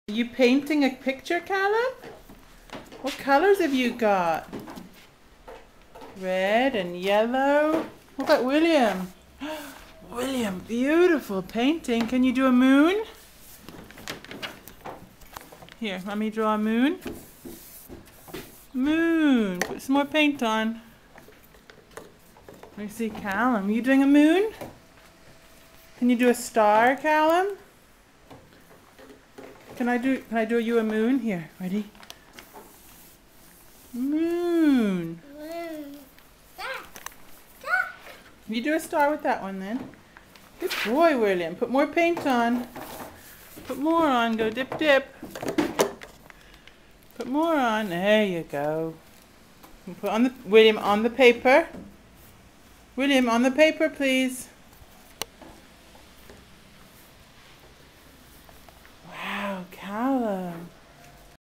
Are you painting a picture, Callum? What colors have you got? Red and yellow. What about William? William, beautiful painting. Can you do a moon? Here, let me draw a moon. Moon. Put some more paint on. Let me see, Callum. Are you doing a moon? Can you do a star, Callum? Can I do you a moon? Here, ready? Moon. You do a star with that one then. Good boy, William. Put more paint on. Put more on. Go dip, dip. Put more on. There you go. And put on the William on the paper. William, on the paper, please.